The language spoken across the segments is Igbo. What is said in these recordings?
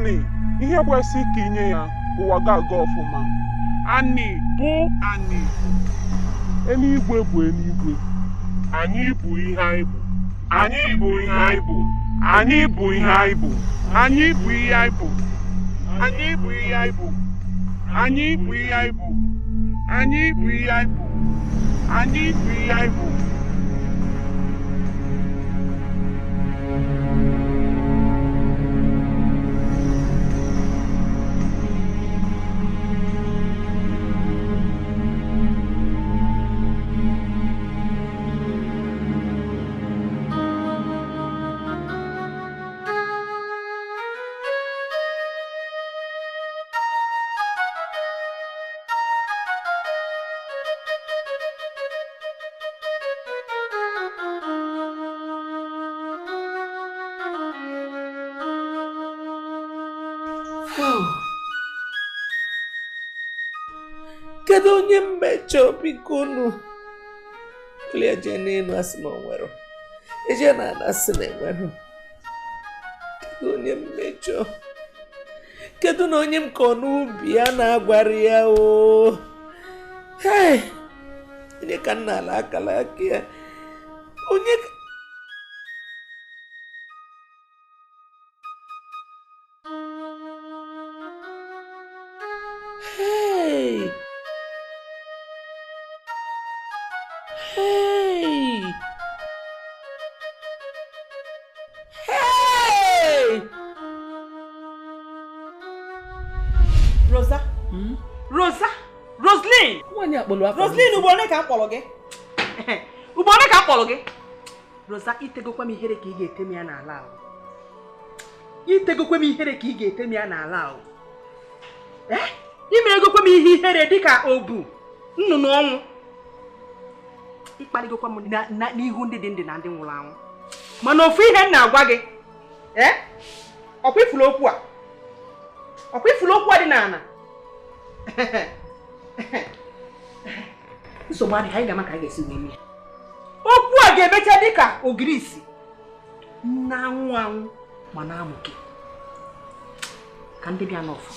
Ani, ihe kwesị ka inye ya ụwa ga-aga ọfụma. Ani bụ ani. Eluigwe bụ eluigwe. Anyị bụ ihe anyị bụ. Anyị bụ ihe anyị bụ. Anyị bụ ihe anyị bụ. Anyị bụ ihe anyị bụ. Anyị bụ ihe anyị bụ. Anyị bụ ihe anyị bụ. Anyị bụ ihe anyị bụ. Anyị bụ ihe anyị bụ. Kedu onye mmejọ biko unu? Kulie je n'elu asị na onwero. Eje na ana asị na enwero. Kedu onye mmejọ? Kedu na onye m ka n'ubi ya na-agwara ya o? Hey! Onye ka nna ala akala aka ya. Onye Hey! Hey! Hey! Rosa? Rosa? Roslyn! Roslyn, ubone ka mkpọrọ gị? Ubone ka mkpọrọ gị? Rosa, itegokwa m ihere ka ị ga-etemi ya n'ala ahụ. Itegokwa m ihere ka ị ga-etemi ya n'ala ahụ. Ime egokwa m ihe ihere dịka obu nnụnụ ọnwụ. Ịkparịgokwa m n'ihu ndị dị ndị na ndị nwụrụ anwụ. Mana ofu ihe m na-agwa gị, ọkwa ifuru okwu a? Ọkwa ifuru okwu a dị n'ala? Nsogbu adịghị, anyị ga-ama ka anyị ga-esi wee mee. Okwu a ga-emecha dịka ogiri isi na-anwụ anwụ ma na-amụke ka ndị bịa n'ọfụ.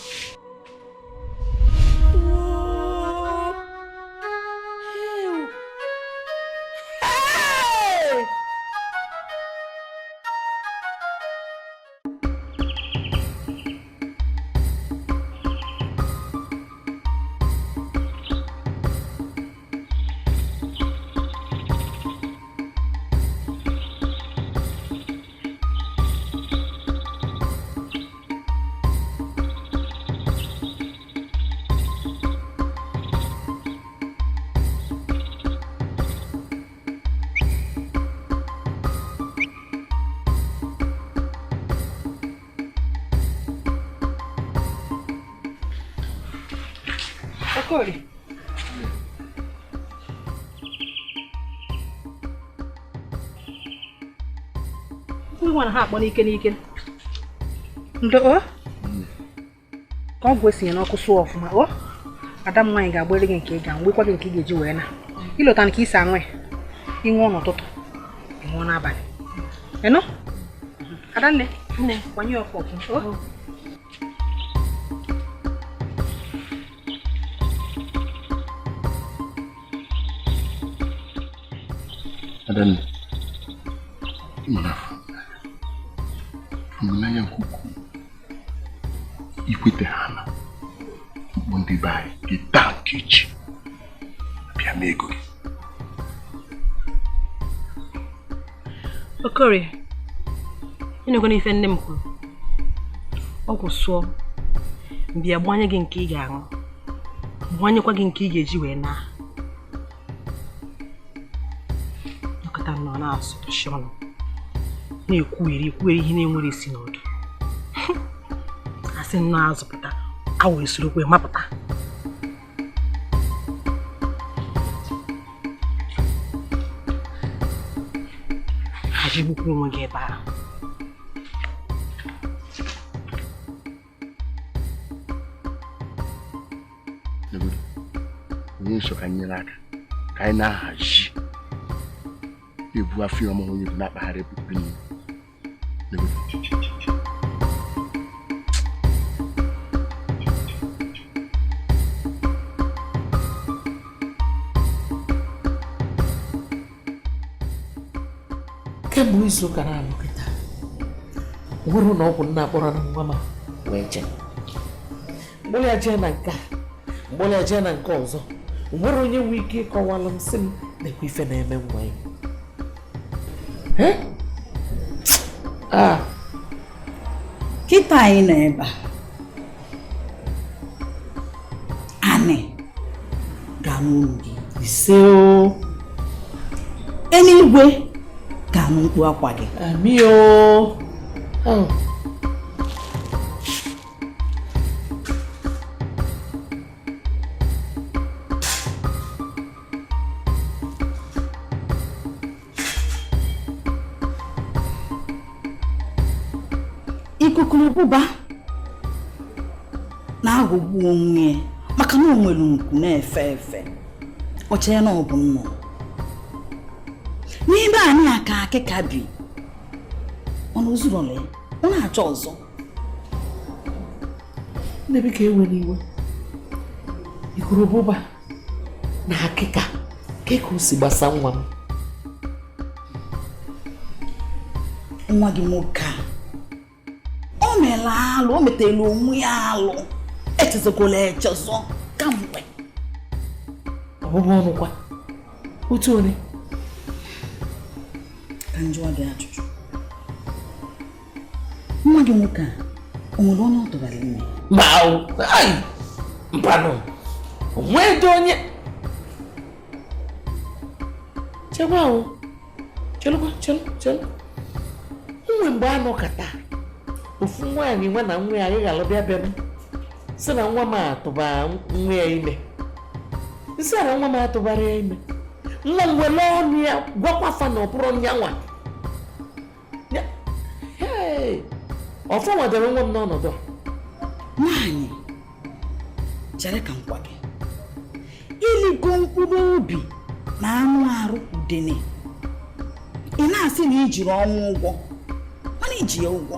Okoli. We want to have money n'ike. Ndo o? Ka ọgwụ esi na ọkụ sụọ ọfụma o? Adam nwanyị ga-agbere gị nke ị ga-nwekwa gị nke ị ga-eji wee na. Ilọta nke isi anwe. Ịṅụọ n'ụtụtụ. Ịṅụọ n'abalị. Eno? Adanne, nne, kwanye ọkụ ọfụ. Adanne, mana mnanya kuku ikwete hana ndị bai gita kichi bịa n'ego gị. Okori, ịnegwana ife nne m kwuru. Ọgwụ sụọ mbịa gbanye gị nke ị ga-aṅụ, gbanyekwa gị nke ị ga-eji wee na. Na-asụtụshi ọnụ na-ekwugheri ihe na-enwere isi n'ọdụ. Asị nna azụpụta awa esorokwe mapụta. Haji bukwu onwe gị ebe ahụ. Onye nso ka nyere aka ka anyị na-ahazi ebu afọ ọma onye bụ na-akpagharị ebubo niile. kemgbe izu ụka na-abụ kịta nwere na ọgwụ nna akpọrọ na nwa m wee jee mgbụrụ ya jee na nke a mgbụrụ ya jee na nke ọzọ nwere onye nwee ike ịkọwalụ m sị m na-ekwe ife na-eme nwa ya kịta anyị nọ ebe a anị ga-anụ gị ise o eluigwe ga-anụ mkpu akwa gị ami o ikuku ụbụba na-aghọgbu onwe ya maka na o nwere nku na-efe efe ọcha ya na ọ bụ nnụnụ n'ime anyị aka akịka bi ọnụ zurọla ya ọ na-achọ ọzọ nnebi ka ewe n'iwe ikuru ụbụba na akịka ka o si gbasa nwa m nwa gị nwoke a o meela alụ o metela onwe ya alụ echezokwala echezọ kamgbe ọbụbụ ọnụkwa otu onye ka njụọ gị ajụjụ nwa gị nwoke a o nwere onye ọ tụbara ime mpanụ onwedo onye chekwa ahụ chelụkwa chelu nwe mgbe anọ kata ofu nwaanyị nwa na nwa ya anyị ga-alụbịa bịa m sị na nwa m atụba nwa ya ime nsị ara nwa m atụbara ya ime nwa m were ọnụ ya gwakwafa na ọbụrụ nyanwa ọfọ nwadoro nwa m n'ọnọdụ nwaanyị chere ka nkwa gị iligo mkpụrụ obi na anụ arụ udene ị na-asị na ijiri ọnwụ ụgwọ mana iji ya ụgwọ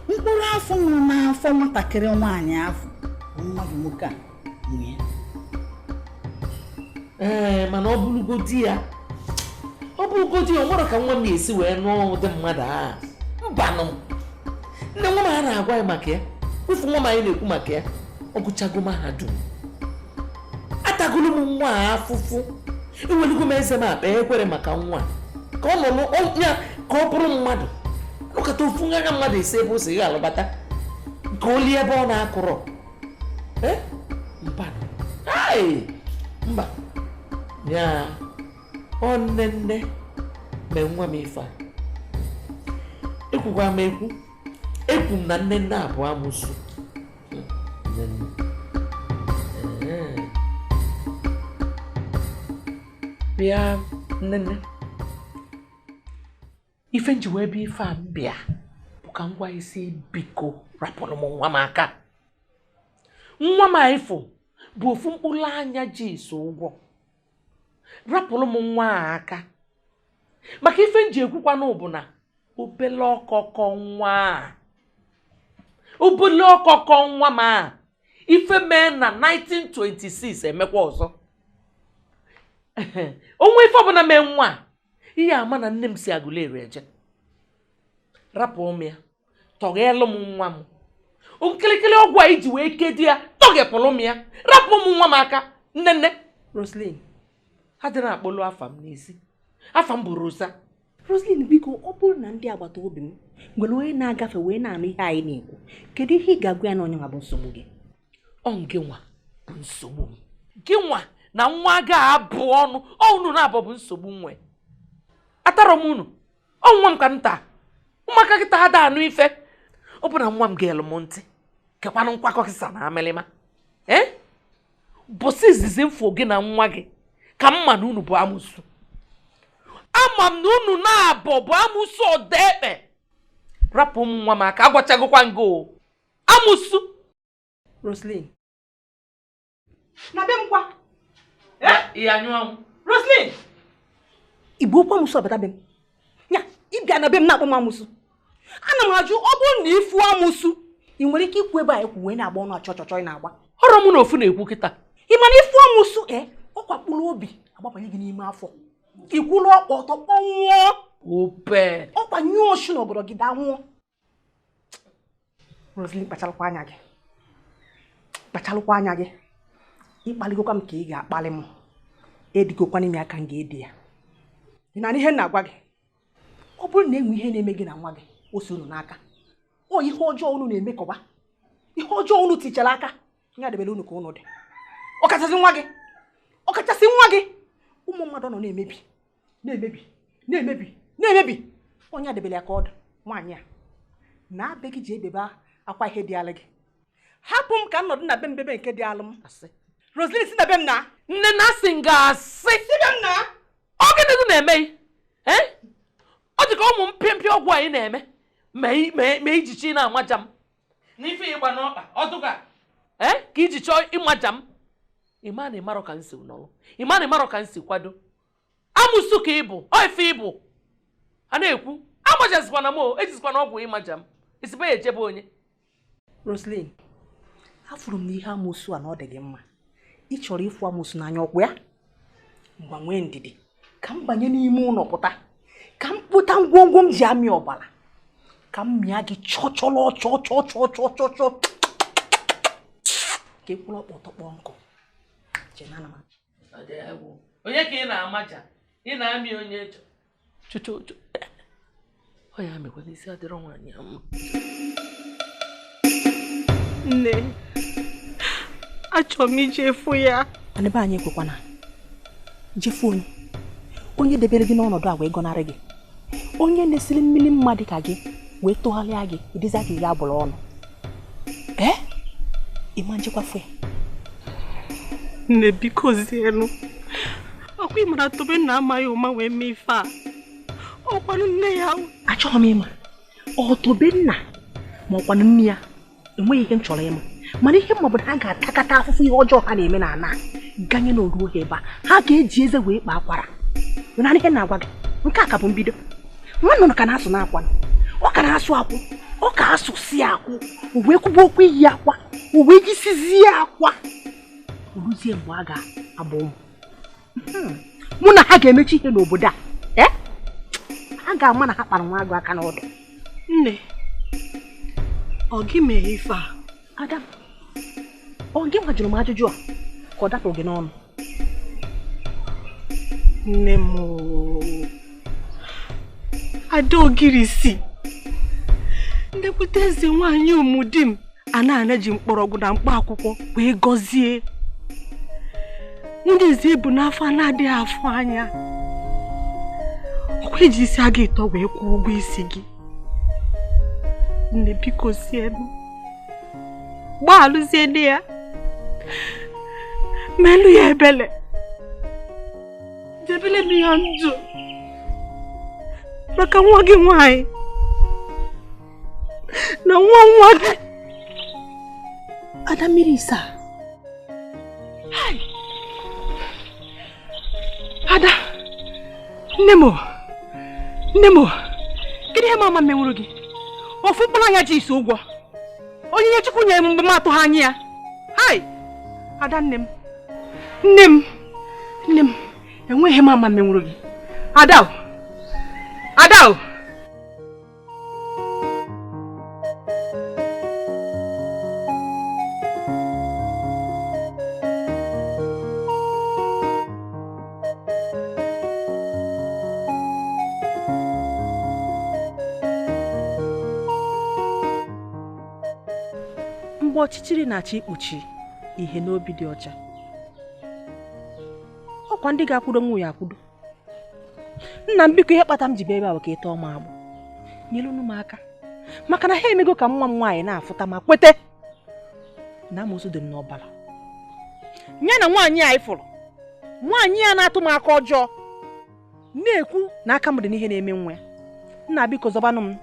mkpụrụ afọ nọ n'afọ nwatakịrị nwaanyị afọ nwa gị nwoke a nwunye mana ọ bụrụgodi ya o nwere ka nwa m esi wee nụọ ụdị mmadụ a mbanụ nne nwa m a na-agwa ya maka ya wefu nwa m anyị na-ekwu maka ya ọ gụchago mahadum atagolu m nwa a afụfụ eweligo m eze m akpa ekwere maka nwa ka ọ nọ ya ka ọ bụrụ mmadụ nụkọta ofu ngagha mmadụ ise ebe o si ga-alụbata ka o lie ebe ọ na-akụrọ mbanụ mba ya ọ nne mee nwa m ife a ekwukwa m ekwu m na nne abụọ amụsụ bịa nne ife nji wee bịa ife a mbịa bụ ka ngwa isi biko rapụrụ m nwa m aka nwa m ifo bụ ofu mkpụrụ anya ji iso ụgwọ rapụrụ m nwa a aka maka ife nji ekwukwa n'ụbụ na obele ọkọkọ nwa ma ife mee na 1926 emekwa ọzọ onwe ife ọbụla mee nwa ihe ama na nne m si Agụleri eje rapụ m ya tọghelụ m nwa m okirikiri ọgwụ a iji wee kedu ya tọghepụrụ m ya rapụ m nwa m aka nne Roslyn ha dịrị akpọlụ afa m n'isi afa m bụ Rosa. Roslyn biko ọ bụrụ na ndị agbata obi m nwere onye na-agafe wee na-anụ ihe anyị na-ekwu kedu ihe ị ga-agwa ya na onye nwa bụ nsogbu gị ọ nke nwa bụ nsogbu m gị nwa na nwa ga-abụ ọnụ unu na-abụ bụ nsogbu nwe atara m unu nwa m ka nta ụmụaka kịta ha da anụ ife ọ bụ na nwa m ga-elu m ntị kekwanụ nkwakọ kịsa na amelịma bụsị izizi mfo gị na nwa gị ka mma na unu bụ amụsụ ama m na unu na-abụ bụ amụsụ ọdaekpe rapụ m nwa m aka agwachagokwa ngo amụsụ Roslyn na be m kwa ihe anyụanwụ Roslyn Igbo okwu amụsụ ọbata be m ya ịbịa na be m na-akpọ m amụsụ ana m ajụ ọ bụrụ na ịfụ amụsụ ị nwere ike ikwu ebe a ekwu wee na-agba ọnụ achọchọchọ ị na-agba ọrụ m na ofu na-ekwu kịta ị mana ịfụ amụsụ ọ kwakpụrụ obi agbapanye gị n'ime afọ ikwulu ọkpọtọ kpọnwụọ ope ọkwa nyụọ oshi n'obodo gị danwụọ. Roslyn, kpachalụkwa anya gị. Kpachalụkwa anya gị. Ịkpaligokwa m ka ị ga-akpali m. Edigokwa n'ime aka m ga-edi ya. Ị na ihe na-agwa gị. Ọ bụrụ na enwe ihe na-eme gị na nwa gị, o so unu n'aka. O ihe ọjọọ unu na-emekọba. Ihe ọjọọ unu tichara aka. Nye adebele unu ka unu dị. Ọkachasị nwa gị. Ọkachasị nwa gị. Ụmụ mmadụ nọ na-emebi. Onye adebele aka ọdụ. Nwaanyị a. Na-abịa gị ji ebebe akwa ihe dị alụ gị. Hapụ m ka nnọdụ na be mbebe nke dị alụ m. Roslyn, si na be m na. Nne na asị nga-asị. Si be m na. Ọ gịnị na-eme? Ọ dị ka ụmụ mpịampịa ọgwụ anyị na-eme ma ijichi na-amaja m n'ife ịgba n'ọkpa ọdụga ka iji chọọ ịmaja m. Ịma na ịmarọ ka m si nọrọ, ịma na ịmarọ ka m si kwado. Amụsụ ka ịbụ ife ịbụ a na-ekwu amajazikwana m ejizikwana ọgwụ ịmaja m isibe ya ejebe onye. Roslyn, afụrụ m na ihe amụsụ a na ọ dị gị mma. Ị chọrọ ịfụ amụsụ n'anya ọkwụ ya? Ngwa nwee ndidi ka m banye n'ime ụlọ pụta, ka m pụta ngwongwo m ji amị ọbara, ka m mịa gị chọchọlọ chọ ka ekwuru ọkpọtọkpọ nkụ. Onye ka ị na-amaja ị na-amị onye chọchọ ọ ya mekwa n'isi adịrọ nwaanyị mma. Nne, achọrọ m ije efu ya. Anebe anyị ekwekwana. Jefu onye debere gị n'ọnọdụ a wee gọnarị gị. Onye na-esiri mmiri mmadụ ka gị wee tụgharịa gị ịdịza ka ị ga-abụrụ ọnụ. Ịma njekwafu ya. Nne, biko zienu. Ọkwa ịmara Tobenna amaghị ụma wee mee ife a. Ọkwanụ nne ya. Achọghị m ịma. Ọ Tobenna ma ọkwanụ nne ya. Enweghị ihe m chọrọ ịma. Mana ihe ma ọ bụ na ha ga-atakata afụfụ ihe ọjọọ ha na-eme na ana ganye n'oruo ha ebe a. Ha ga-eji eze wee kpaa akwara. Na ihe na-agwa gị. Nke a ka bụ mbido. Nwa nnụnụ ka na-asụ n'akwa. Ọ ka na-asụ akwụ. Ọ ka asụsi akwụ. O wee kwuba okwu iyi akwa. O wee jisizie akwa. Uruzie mgbe a ga-abụ ụmụ. Mụ na ha ga-emechi ihe n'obodo a. Ha ga-ama na ha kpara nwa agụ aka n'ọdụ. Nne, ọ gị mee ife a? Ada, ọ gị majụrụ m ajụjụ a ka ọ dapụ gị n'ọnụ? Nne m, Ada Ogirisi, ndekwute eze nwaanyị ụmụdi m ana ji mkpọrọgwụ na mkpa akwụkwọ wee gọzie. Ndị eze bụ n'afọ na-adịghị afọ anya. Ọkwa iji isi aga ịtọ wee kwụọ ụgwọ isi gị. Nne, biko sienu. Gbaalụzie ndị ya. Melu ya ebele. Debele m ya ndụ. Maka nwa gị nwanyị. Na nwa gị. Ada mmiri isa. Ada. Nne m. Kedu ihe mama menwuru gị? Ofu mkpụrụ anya ji isi ụgwọ. Onye Chukwu nyere m mgbe m atụ ha anya ya. Ada, nne m. Enweghị mama menwuru gị. Ada. Mgbe ọchịchịrị na-achọ ikpuchi ihe n'obi dị ọcha, ọkwa ndị ga-akwụdo nwa ya akwụdo. Nna m, biko ihe kpata m ji bịa ebe a ka ịtọ m agbụ. Nyere unu m aka maka na ha emego ka nwa m nwaanyị na-afụta ma kwete na amoosu dị m n'ọbara. Nye na nwaanyị a ịfụrụ, nwaanyị a na-atụ m aka ọjọọ, na-ekwu na aka m dị n'ihe na-eme nwa ya. Nna, biko zọbanụ m.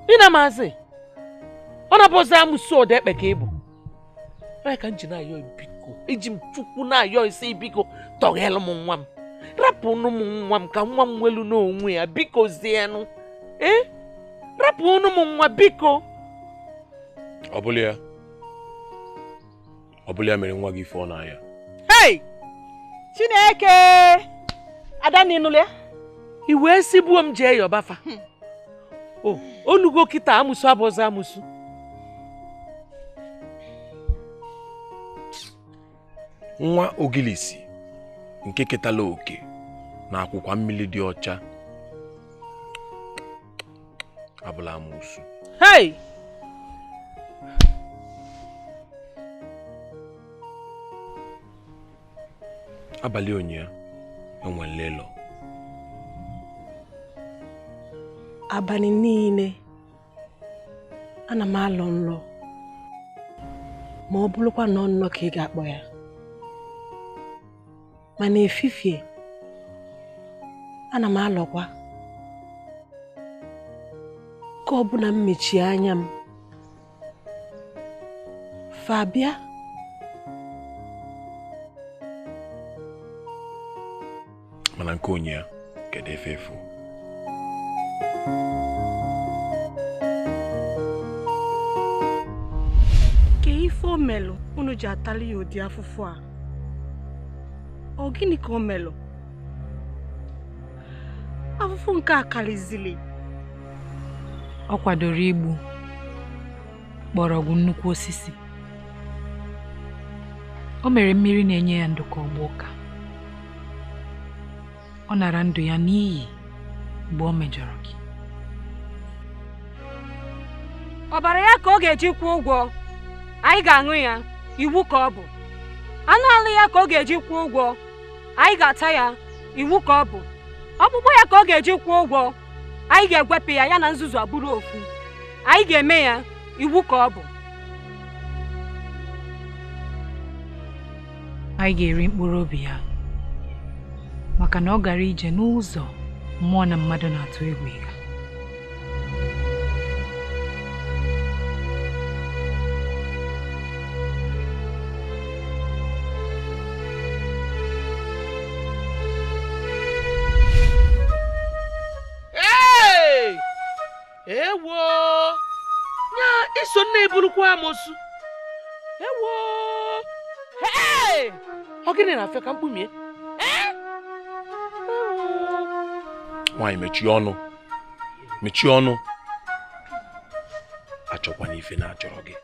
Ị na-amasị ọ na-abụzi amụsụ ọda ekpe ka ịbụ. Onye ka m ji na-ayọ biko, eji m Chukwu na-ayọ isi biko tọghelu m nwa m, rapụnụ m nwa m ka nwa m nwelu n'onwe ya biko zienụ. Rapụnụ m nwa biko. Ọ bụla ya mere nwa gị ife ọ na-aya. Chineke, Adanne nule. Iwe sibu m je yobafa. Oh, olugo kita amusu aboza amusu. Nwa Ogilisi nke ketala oke na akwụkwọ mmiri dị ọcha abụla amusu. Hey! Abalị onye enwe nlelo. Abalị niile ana m alọ nlọ ma ọ bụrụkwa na ọnọ ka ị ga-akpọ ya. Mana efifie ana m alọkwa ka ọ bụ na m mechie anya m Fabia Mana nke onye ya kedu efe efu. Ke ife o melụ unu ji atali ya ụdị afụfụ a. Ọ gịnị ka o melụ? Afụfụ nke a karịzili. Ọ kwadoro igbu mgbọrọgwụ nnukwu osisi. O mere mmiri na-enye ya ndụ ka ọgba ụka. Ọ nara ndụ ya n'iyi mgbe o mejọrọ gị. Ọbara ya ka ọ ga-eji kwụọ ụgwọ. Anyị ga-aṅụ ya, iwu ka ọ bụ. Anụ alụ ya ka ọ ga-eji kwụọ ụgwọ. Anyị ga-ata ya, iwu ka ọ bụ. Ọkpụkpụ ya ka ọ ga-eji kwụọ ụgwọ. Anyị ga-egwepụ ya na nzuzu abụrụ ofu. Anyị ga-eme ya, iwu ka ọ bụ. Anyị ga-eri mkpụrụ obi ya maka na ọ gara ije n'ụzọ mmụọ na mmadụ na-atụ egwu ịga. Ewo! Nya iso nne burukwa amosu. Ewo! Hey! Ọ gịnị na-afịa ka mkpumie? Nwanyị mechie ọnụ. Achọkwana ife na-achọrọ gị.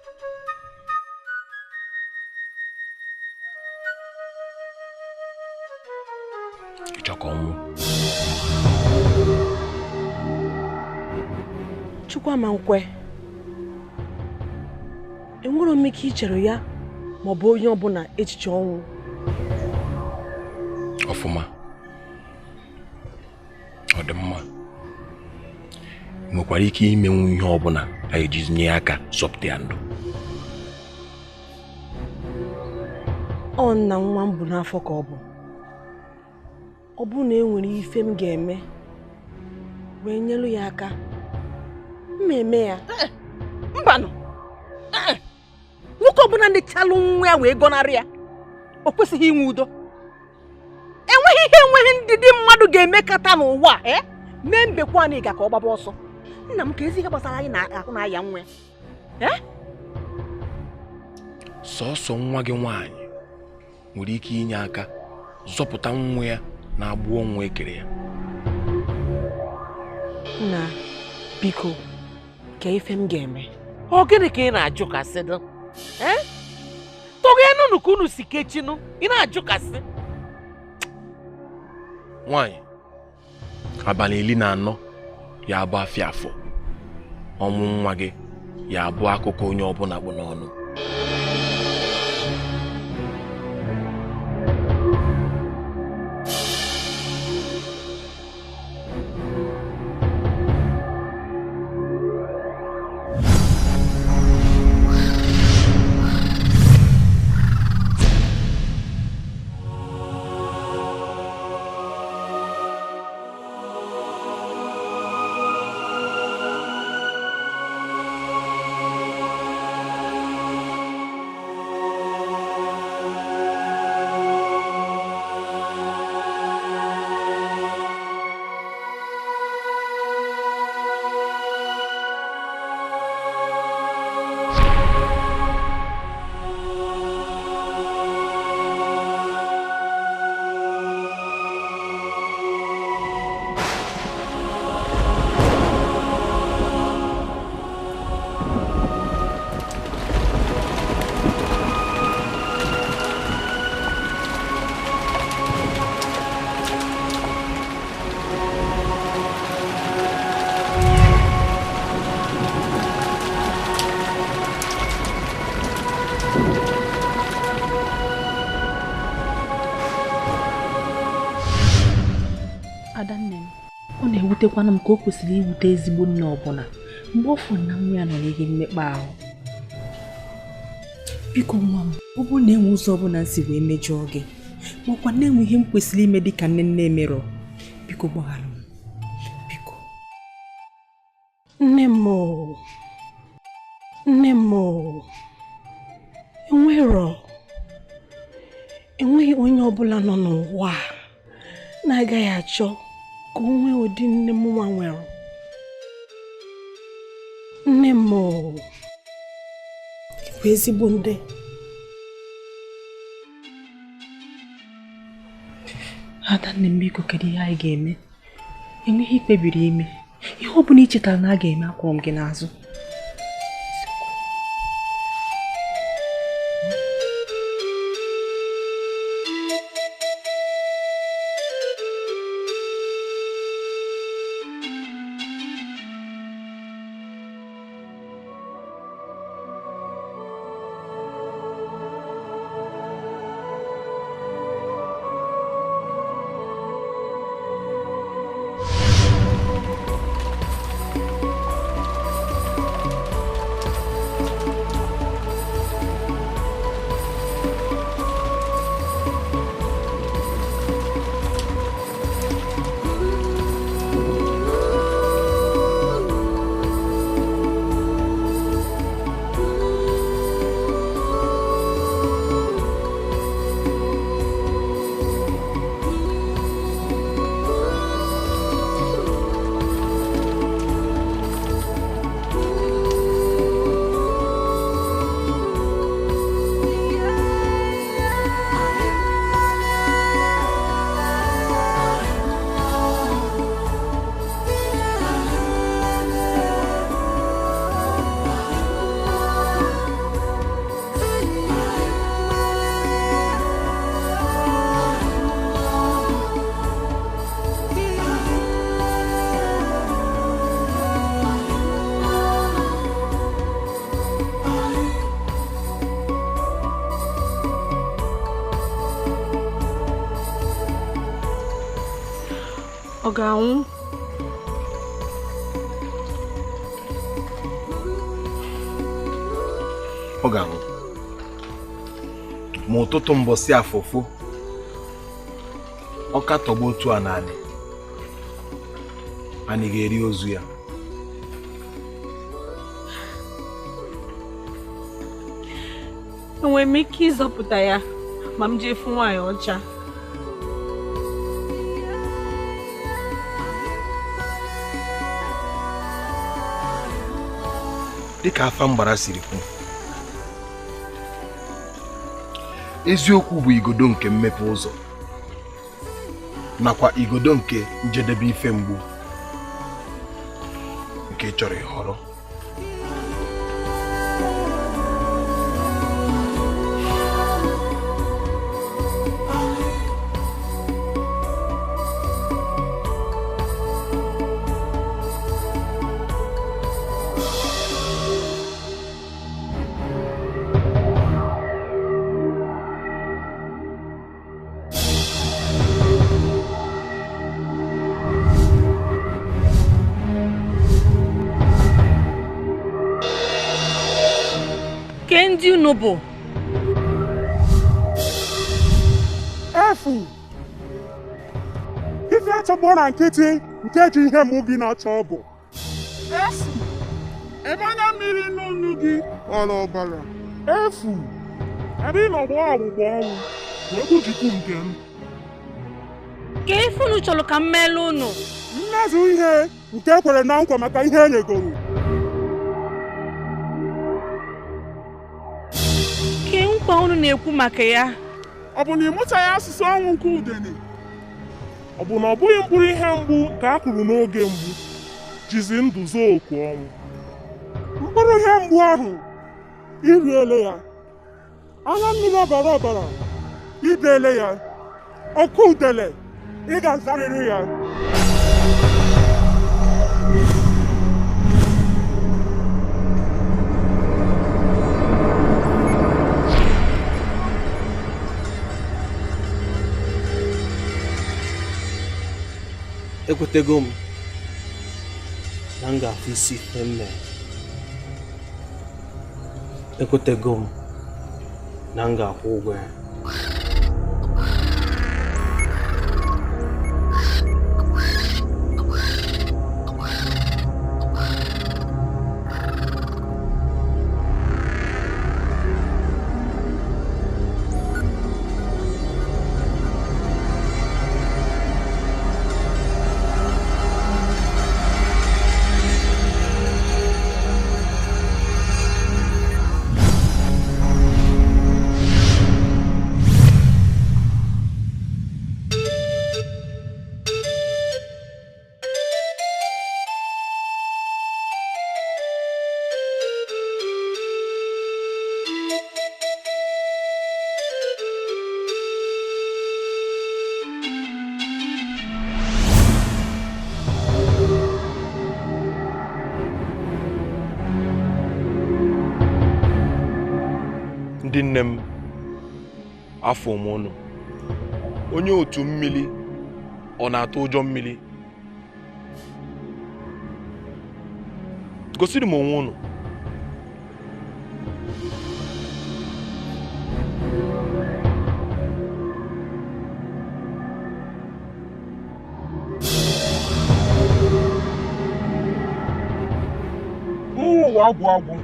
Ịchọka ọnwụ. Chukwama nkwe. Enwere m ike ichere ya ma ọ bụ onye ọbụla echiche ọnwụ. Ọfụma. Ọ dị mma. Nwekwara ike imenwu ihe ọbụla anyị ji nye aka zọpụta ya ndụ. Ọ nna nwa m bụ n'afọ ka ọ bụ. Ọ bụ na enwere ife m ga-eme wee nyelu ya aka. Mmemme ya. Mbanụ. Nwoke ọbụla ndị chalụ nwa ya wee gọnarị ya. O kwesịghị inwe udo. Enweghị ndị mmadụ ga-emekata n'ụwa a, mee mbekwa na ịga ka ọ gbaba ọsọ. Nna m ka ezi ihe gbasara anyị na-ahụ na aya nwa ya. Sọọsọ nwa gị nwaanyị nwere ike inye aka zọpụta nwa ya na-agbụ ọnwụ ekere ya. Nna, biko, ka ife m ga-eme. Ọ gịnị ka ị na-ajụ kasị dụ? Tọgị enu ka unu si kechinu, ị na-ajụ kasị. Nwanyị, abalị 14 ya abụ afịa afọ. Ọnwụ nwa gị ya abụ akụkọ onye ọbụla bụ n'ọnụ. na-ewutekwana m ka o kwesịrị iwute ezigbo nne ọbụla mgbe ọ fụrụ na nwa ya nọ n'ihe mmekpa ahụ. Biko nwa m, ọ bụrụ na enwe ụzọ ọbụla nsi wee mejọọ gị makwa na-enwe ihe m kwesịrị ime dị ka nne emerọ, biko gbaghara m. Biko nne m enweghị onye ọbụla nọ n'ụwa na-agaghị achọ ka o nwee ụdị nne m nwa nwere. Nne m bụ ezigbo ndị. Adanne m, biko kedu ihe anyị ga-eme? Enweghị ikpebiri ime. Ihe ọ bụla ị chetara na a ga-eme, akwụrụ m gị n'azụ. Ọ ga-anwụ? Ọ ga-anwụ ma ụtụtụ mbọsị afọfọ ọ katọgbu otu a naanị anyị ga-eri ozu ya. Enwere m ike ịzọpụta ya ma m jee fụ nwaanyị ọcha? Dịka afa mgbara siri kwu, eziokwu bụ igodo nke mmepe ụzọ nakwa igodo nke njedebe ife mgbu nke chọrọ ịhọrọ. Ndị unu bụ efu ife achọgbọ na nkịtị nke ji ihe mụ gị na-achọ bụ efu ebe anya mmiri n'onu gị ọla ọbara efu ebe ị nọgbọ ọgbụgbọ ọnwụ wee jikwu nke m. Ka ife unu chọrọ ka m meelu unu? Mmezu ihe nke ekwere na nkwa maka ihe e nyegoro. Nkwa unu na-ekwu maka ya? Ọ bụ na ịmụtaghị asụsụ ọnwụ nke udene? Ọ bụ na ọ bụghị mkpụrụ ihe mgbu ka a kụrụ n'oge mgbu jizi ndụ zoo oku ọnwụ? Mkpụrụ ihe mgbu ahụ iriele ya, anya mmiri ọbara ọbara idele ya, ọkụ udele ị ga-azarịrị ya. Ekwetego m na m ga-afụ isi ife m mere. Ekwetego m na m ga-akwụ ụgwọ ya. Ndị nne m, afọ m unu, onye otu mmiri ọ na-atụ ụjọ mmiri? Gosiri m onwe unu. Ụwa agwụ agwụ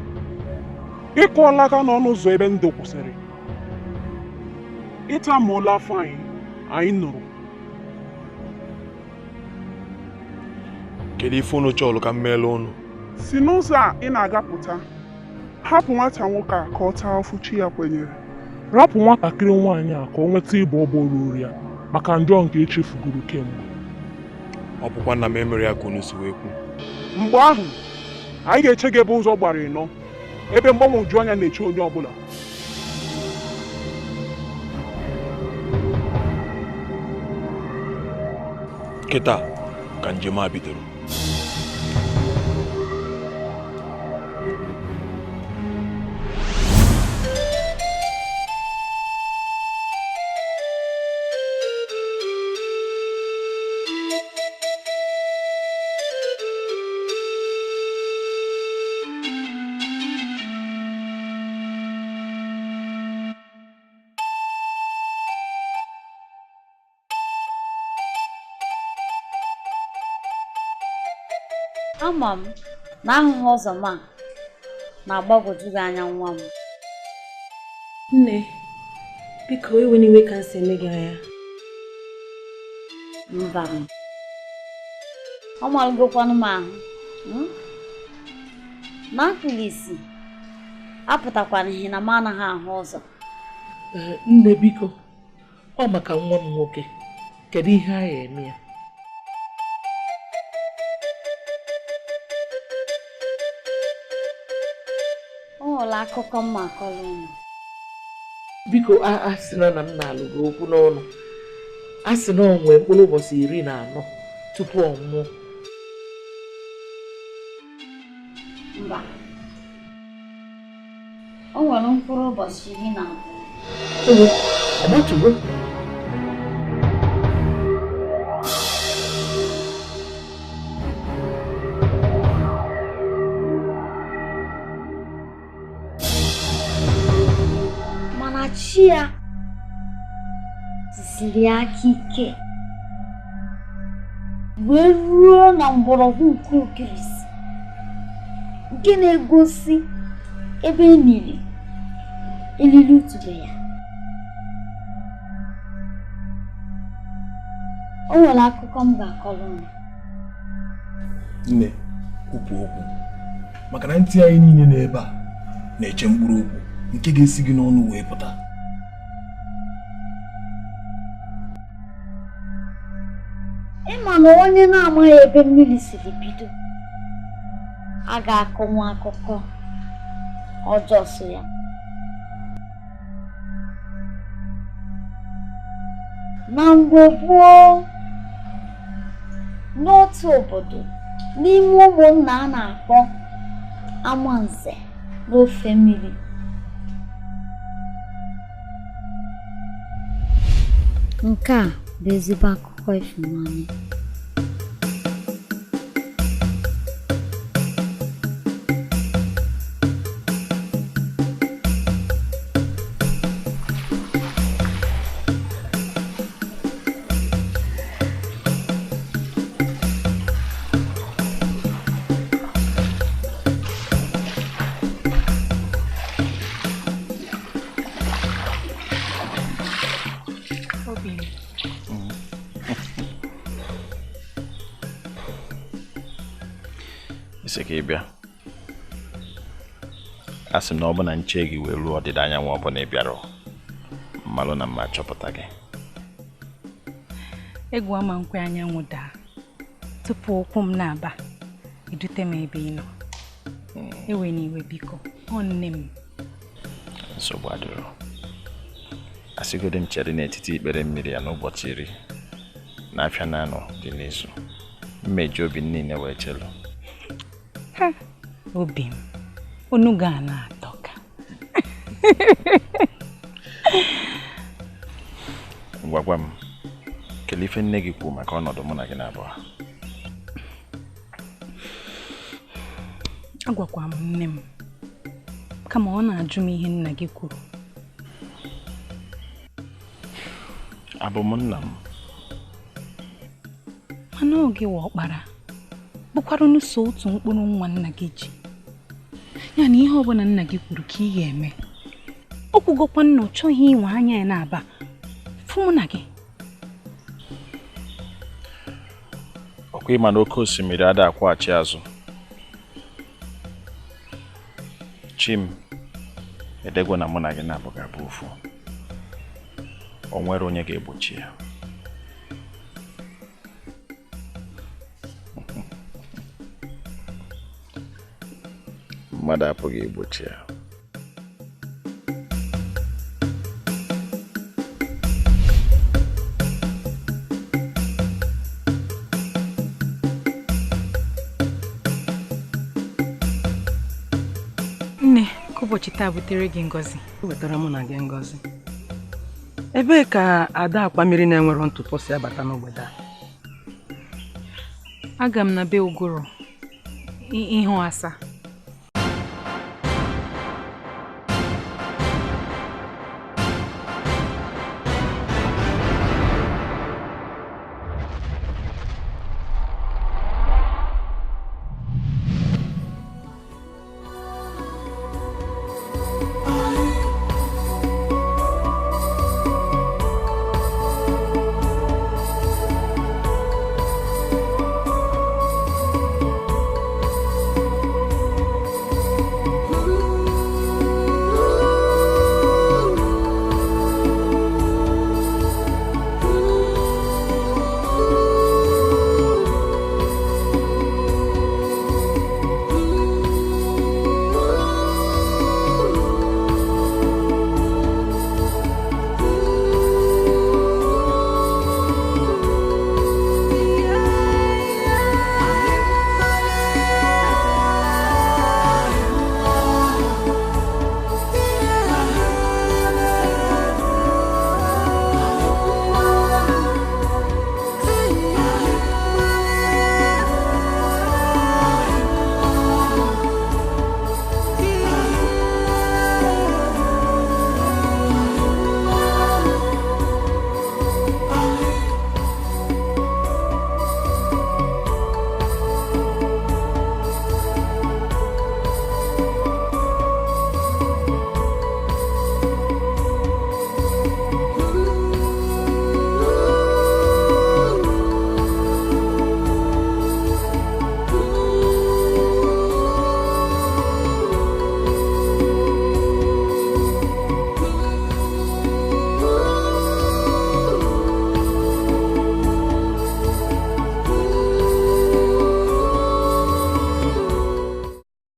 ịkụọla aka n'ọnụ ụzọ ebe ndụ kwụsịrị. Ịtamuola afọ anyị nụrụ. Kedu ife unu chọrọ ka m meela unu? Si n'ụzọ a ị na-agapụta, hapụ nwata nwoke a ka ọ taa afụ chi ya kwenyere. Rapụ nwatakịrị nwaanyị a ka ọ nweta ịbụ ọgbọrọ ya maka njọ nke echefugoro kemgbe. Ọ bụkwa na m emere ya ka unu si wee kwu. Mgbe ahụ anyị ga-eche gị ebe ụzọ gbara ịnọ, ebe mgbanwoju anya na-eche onye ọbụla. Kịta ka njem a bidoro. Ama m na ahụhụ ọzọ ma na-agbagwoju gị anya nwa m. Nne, biko iwe n'iwe ka m si eme gị anya. Mba m, ọ malụgokwanụ m ahụ. Na mkpirisi apụtakwana ihe na m anaghị ahụ ọzọ. Nne biko, ọ maka nwa m nwoke, kedu ihe a ga-eme ya? Akụkọ m akọrọ unu. Biko asịna na m na-alụ gị okwu n'ọnụ. Asị na o nwee mkpụrụ ụbọchị 14 tupu ọ nwụọ. Mba, o nwere mkpụrụ ụbọchị 12. Ọgbatugo. Chi ya siri aka ike wee ruo na mgbọrọgwụ nke okirisi nke na-egosi ebe elili utube ya. O nwere akụkọ m ga-akọrọ unu. Nne, kwupụ okwu maka na ntị anyị niile n'ebe a na-eche mkpụrụ okwu nke ga-esi gị n'ọnụ wee pụta. Ịma na onye na-amaghị ebe mmiri siri bido a ga-akọnwa akụkọ ọjọọ so ya. Na mgbe gboo, n'otu obodo n'ime ụmụnna a na-akpọ Amanze n'ofe mmiri, nke a bụ ezigbo akụkọ ịfụnanya. nsị ka ị bịa. Asị m na ọ bụ na nche gị wee ruo ọdịda anyanwụ ọ bụ na ị bịara mmalụ na mma chọpụta gị. Egwu ama nkwe anyanwụ daa tupu ụkwụ m na-aba edute m ebe ị nọ. Ewe n'iwe biko, ọ nne m. Nsogbu adịrọ. Asịgodị m chere n'etiti ikpere mmiri ya n'ụbọchị 10 n'afịa na-anọ dị n'izu. Mmeji obi niile wee chelu. Obi m, unu ga na-atọka. Ngwagwa m, kelee ife nne gị kwuo maka ọnọdụ mụ na gị na-abụọ. Agwakwa m nne m, kama ọ na-ajụ m ihe nna gị kwuru. Abụ m nna m. Mana oge wa ọkpara bụkwara n'ụsọ otu mkpụrụ nwa nna gị ji. Ya na ihe ọbụla nna gị kwuru ka ị ga-eme. O kwugokwa nna ọ chọghị inwe anya ya na-aba fụ mụ na gị. Ọkwa ịma na oke osimiri ada akwaghachi azụ. Chim edegwa na mụ na gị na-abụ ga-abụ ofu. O nwere onye ga-egbochi ya. Mmadụ apụghị egbochi ya. Nne, ka ụbọchị taa butere gị ngọzi. O wetara mụ na gị ngọzi. Ebee ka ada akwa mmiri na-enwero ntụpọ si abata n'obodo a? Aga m na be Uguru ịhụ asa.